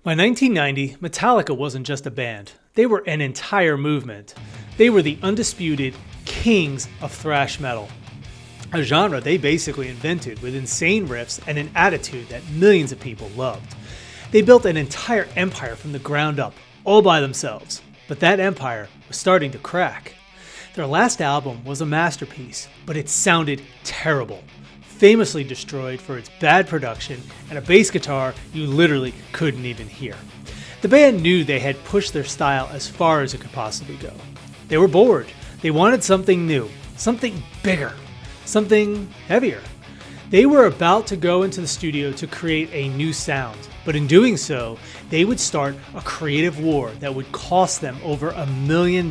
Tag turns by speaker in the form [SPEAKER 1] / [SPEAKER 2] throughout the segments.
[SPEAKER 1] By 1990, Metallica wasn't just a band. They were an entire movement. They were the undisputed kings of thrash metal, a genre they basically invented with insane riffs and an attitude that millions of people loved. They built an entire empire from the ground up, all by themselves, but that empire was starting to crack. Their last album was a masterpiece, but it sounded terrible. Famously destroyed for its bad production and a bass guitar you literally couldn't even hear. The band knew they had pushed their style as far as it could possibly go. They were bored. They wanted something new, something bigger, something heavier. They were about to go into the studio to create a new sound, but in doing so, they would start a creative war that would cost them over $1 million,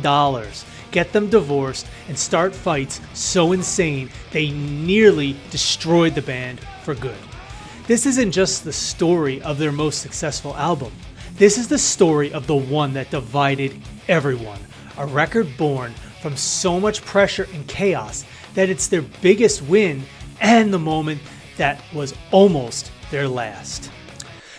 [SPEAKER 1] get them divorced, and start fights so insane they nearly destroyed the band for good. This isn't just the story of their most successful album. This is the story of the one that divided everyone. A record born from so much pressure and chaos that it's their biggest win and the moment that was almost their last.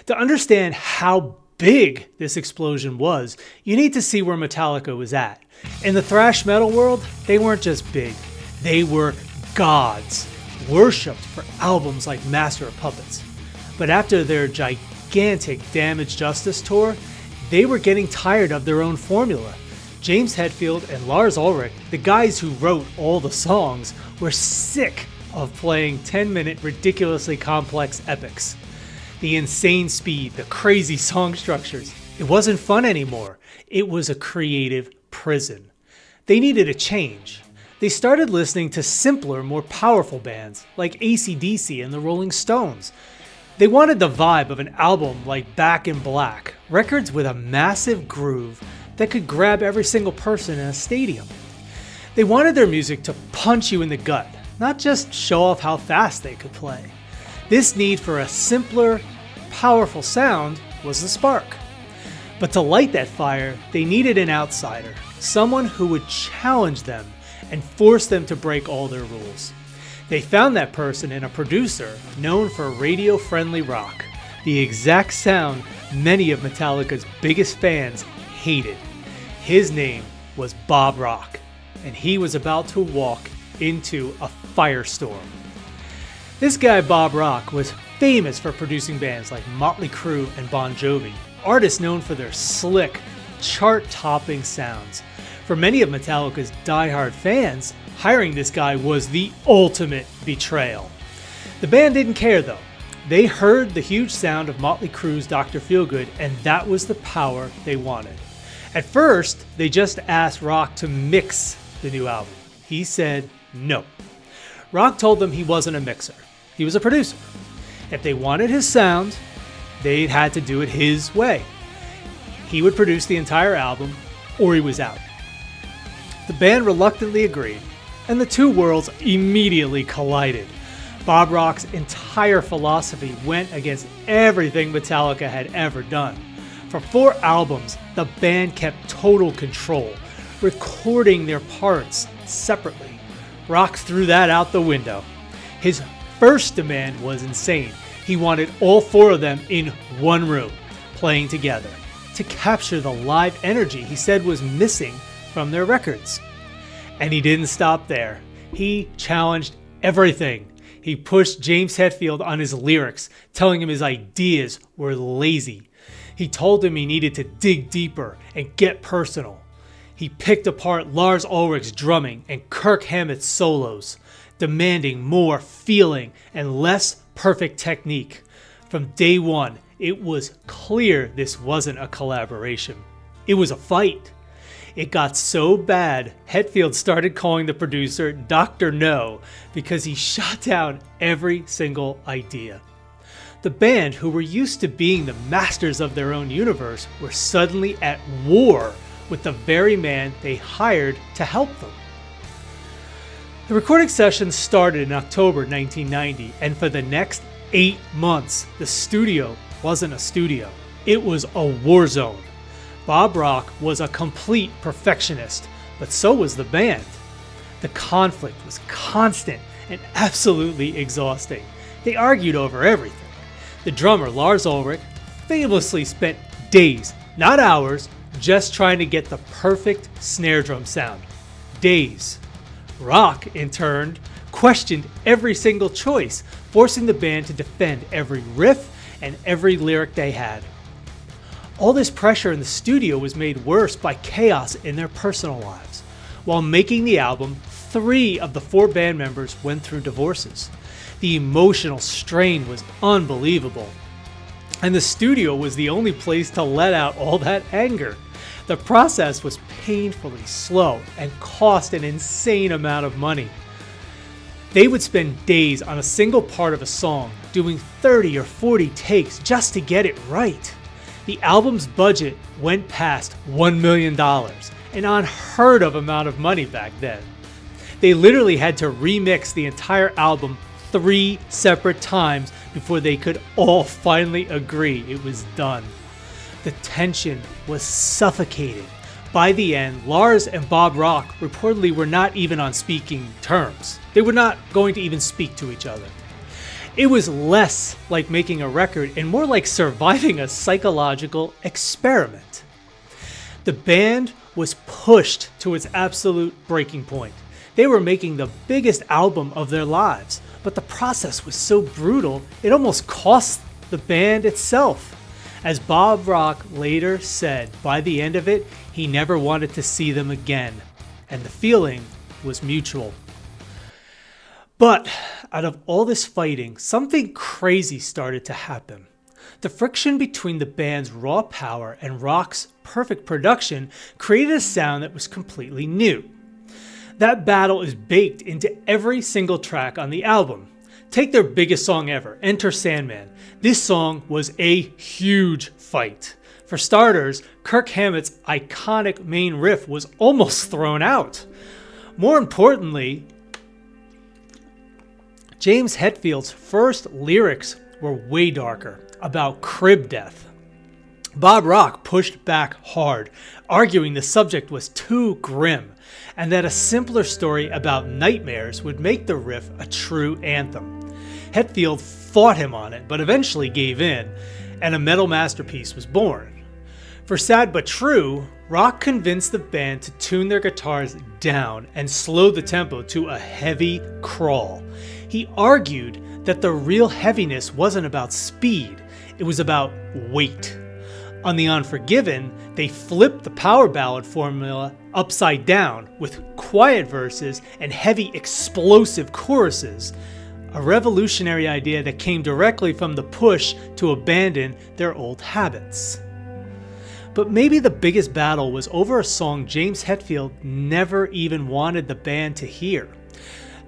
[SPEAKER 1] To understand how big this explosion was, you need to see where Metallica was at. In the thrash metal world, they weren't just big, they were gods, worshipped for albums like Master of Puppets. But after their gigantic Damage Justice tour, they were getting tired of their own formula. James Hetfield and Lars Ulrich, the guys who wrote all the songs, were sick of playing 10-minute ridiculously complex epics. The insane speed, the crazy song structures, it wasn't fun anymore. It was a creative prison. They needed a change. They started listening to simpler, more powerful bands like AC/DC and the Rolling Stones. They wanted the vibe of an album like Back in Black, records with a massive groove that could grab every single person in a stadium. They wanted their music to punch you in the gut, not just show off how fast they could play. This need for a simpler, powerful sound was the spark. But to light that fire, they needed an outsider, someone who would challenge them and force them to break all their rules. They found that person in a producer known for radio-friendly rock, the exact sound many of Metallica's biggest fans hated. His name was Bob Rock, and he was about to walk into a firestorm. This guy Bob Rock was famous for producing bands like Motley Crue and Bon Jovi, artists known for their slick, chart-topping sounds. For many of Metallica's diehard fans, hiring this guy was the ultimate betrayal. The band didn't care though. They heard the huge sound of Motley Crue's Dr. Feelgood, and that was the power they wanted. At first, they just asked Rock to mix the new album. He said no. Rock told them he wasn't a mixer. He was a producer. If they wanted his sound, they had to do it his way. He would produce the entire album, or he was out. The band reluctantly agreed, and the two worlds immediately collided. Bob Rock's entire philosophy went against everything Metallica had ever done. For 4 albums, the band kept total control, recording their parts separately. Rock threw that out the window. His first demand was insane. He wanted all 4 of them in one room, playing together, to capture the live energy he said was missing from their records. And he didn't stop there. He challenged everything. He pushed James Hetfield on his lyrics, telling him his ideas were lazy. He told him he needed to dig deeper and get personal. He picked apart Lars Ulrich's drumming and Kirk Hammett's solos, demanding more feeling and less perfect technique. From day one, it was clear this wasn't a collaboration. It was a fight. It got so bad, Hetfield started calling the producer Dr. No because he shot down every single idea. The band, who were used to being the masters of their own universe, were suddenly at war with the very man they hired to help them. The recording sessions started in October 1990, and for the next 8 months, the studio wasn't a studio. It was a war zone. Bob Rock was a complete perfectionist, but so was the band. The conflict was constant and absolutely exhausting. They argued over everything. The drummer, Lars Ulrich, famously spent days, not hours, just trying to get the perfect snare drum sound. Days. Rock, in turn, questioned every single choice, forcing the band to defend every riff and every lyric they had. All this pressure in the studio was made worse by chaos in their personal lives. While making the album, 3 of the 4 band members went through divorces. The emotional strain was unbelievable, and the studio was the only place to let out all that anger. The process was painfully slow and cost an insane amount of money. They would spend days on a single part of a song, doing 30 or 40 takes just to get it right. The album's budget went past $1 million, an unheard of amount of money back then. They literally had to remix the entire album 3 separate times before they could all finally agree it was done. The tension was suffocating. By the end, Lars and Bob Rock reportedly were not even on speaking terms. They were not going to even speak to each other. It was less like making a record and more like surviving a psychological experiment. The band was pushed to its absolute breaking point. They were making the biggest album of their lives, but the process was so brutal it almost cost the band itself. As Bob Rock later said, by the end of it, he never wanted to see them again, and the feeling was mutual. But out of all this fighting, something crazy started to happen. The friction between the band's raw power and Rock's perfect production created a sound that was completely new. That battle is baked into every single track on the album. Take their biggest song ever, Enter Sandman. This song was a huge fight. For starters, Kirk Hammett's iconic main riff was almost thrown out. More importantly, James Hetfield's first lyrics were way darker, about crib death. Bob Rock pushed back hard, arguing the subject was too grim, and that a simpler story about nightmares would make the riff a true anthem. Hetfield fought him on it, but eventually gave in, and a metal masterpiece was born. For Sad But True, Rock convinced the band to tune their guitars down and slow the tempo to a heavy crawl. He argued that the real heaviness wasn't about speed, it was about weight. On the Unforgiven, they flipped the power ballad formula upside down with quiet verses and heavy explosive choruses, a revolutionary idea that came directly from the push to abandon their old habits. But maybe the biggest battle was over a song James Hetfield never even wanted the band to hear.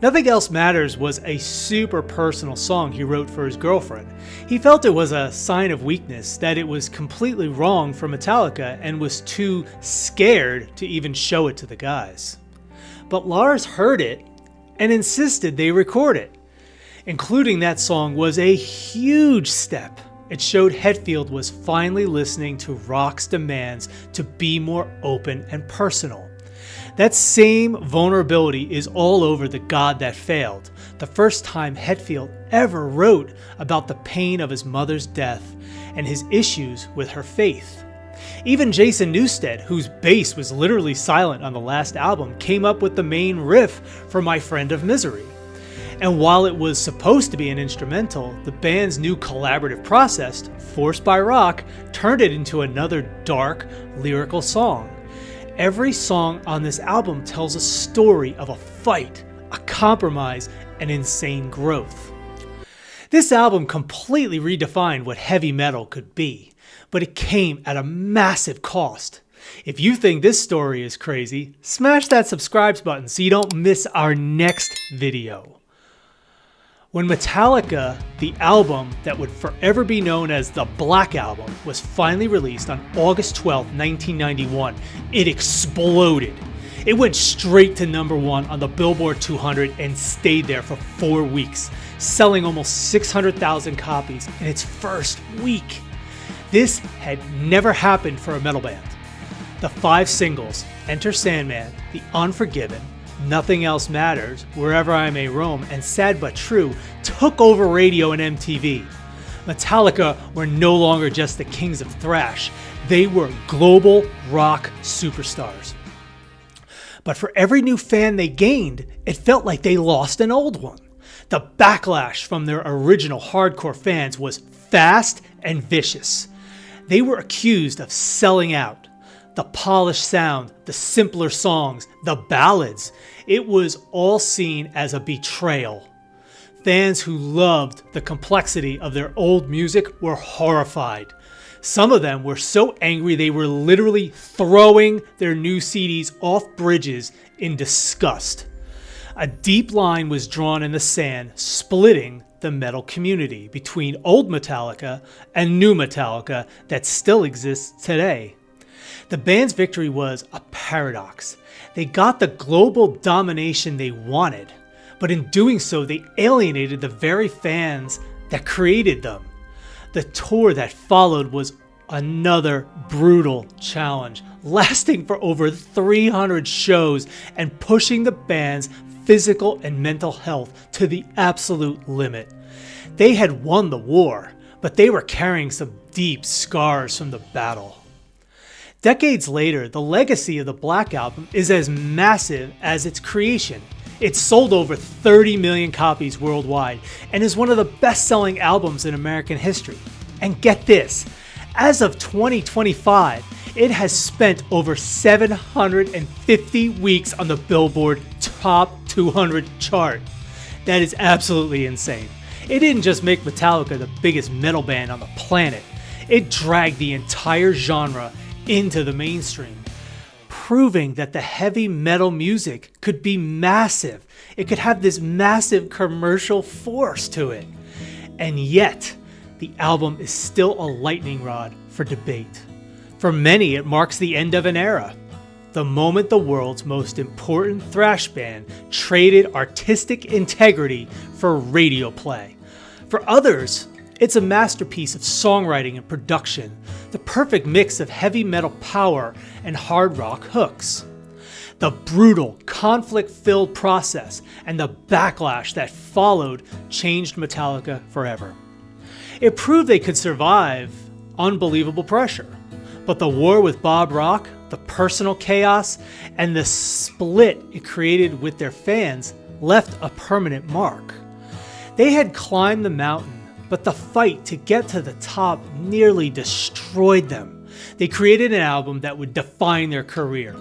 [SPEAKER 1] Nothing Else Matters was a super personal song he wrote for his girlfriend. He felt it was a sign of weakness, that it was completely wrong for Metallica and was too scared to even show it to the guys. But Lars heard it and insisted they record it. Including that song was a huge step. It showed Hetfield was finally listening to Rock's demands to be more open and personal. That same vulnerability is all over The God That Failed, the first time Hetfield ever wrote about the pain of his mother's death and his issues with her faith. Even Jason Newsted, whose bass was literally silent on the last album, came up with the main riff for My Friend of Misery. And while it was supposed to be an instrumental, the band's new collaborative process, forced by Rock, turned it into another dark, lyrical song. Every song on this album tells a story of a fight, a compromise, and insane growth. This album completely redefined what heavy metal could be, but it came at a massive cost. If you think this story is crazy, smash that subscribe button so you don't miss our next video. When Metallica, the album that would forever be known as the Black Album, was finally released on August 12, 1991, it exploded. It went straight to #1 on the Billboard 200 and stayed there for 4 weeks, selling almost 600,000 copies in its first week. This had never happened for a metal band. The 5 singles, Enter Sandman, The Unforgiven, Nothing Else Matters, Wherever I May Roam, and Sad But True, took over radio and MTV. Metallica were no longer just the kings of thrash, they were global rock superstars. But for every new fan they gained, it felt like they lost an old one. The backlash from their original hardcore fans was fast and vicious. They were accused of selling out. The polished sound, the simpler songs, the ballads, it was all seen as a betrayal. Fans who loved the complexity of their old music were horrified. Some of them were so angry they were literally throwing their new CDs off bridges in disgust. A deep line was drawn in the sand, splitting the metal community between old Metallica and new Metallica that still exists today. The band's victory was a paradox. They got the global domination they wanted, but in doing so, they alienated the very fans that created them. The tour that followed was another brutal challenge, lasting for over 300 shows and pushing the band's physical and mental health to the absolute limit. They had won the war, but they were carrying some deep scars from the battle. Decades later, the legacy of the Black Album is as massive as its creation. It sold over 30 million copies worldwide and is one of the best-selling albums in American history. And get this, as of 2025, it has spent over 750 weeks on the Billboard Top 200 chart. That is absolutely insane. It didn't just make Metallica the biggest metal band on the planet, it dragged the entire genre into the mainstream, proving that the heavy metal music could be massive. It could have this massive commercial force to it. And yet, the album is still a lightning rod for debate. For many, it marks the end of an era. The moment the world's most important thrash band traded artistic integrity for radio play. For others, it's a masterpiece of songwriting and production, the perfect mix of heavy metal power and hard rock hooks. The brutal, conflict-filled process and the backlash that followed changed Metallica forever. It proved they could survive unbelievable pressure, but the war with Bob Rock, the personal chaos, and the split it created with their fans left a permanent mark. They had climbed the mountain, but the fight to get to the top nearly destroyed them. They created an album that would define their career,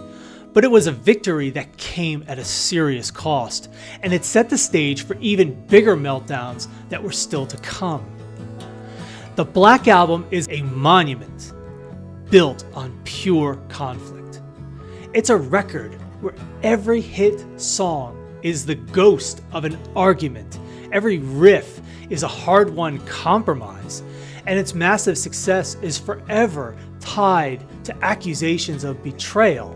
[SPEAKER 1] but it was a victory that came at a serious cost, and it set the stage for even bigger meltdowns that were still to come. The Black Album is a monument built on pure conflict. It's a record where every hit song is the ghost of an argument, every riff is a hard-won compromise, and its massive success is forever tied to accusations of betrayal.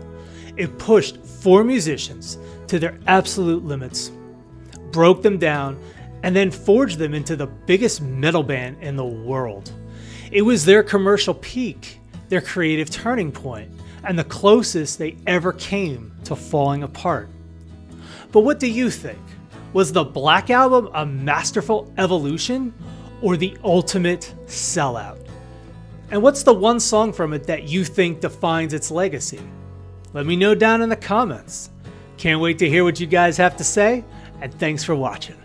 [SPEAKER 1] It pushed four musicians to their absolute limits, broke them down, and then forged them into the biggest metal band in the world. It was their commercial peak, their creative turning point, and the closest they ever came to falling apart. But what do you think? Was the Black Album a masterful evolution or the ultimate sellout? And what's the one song from it that you think defines its legacy? Let me know down in the comments. Can't wait to hear what you guys have to say, and thanks for watching.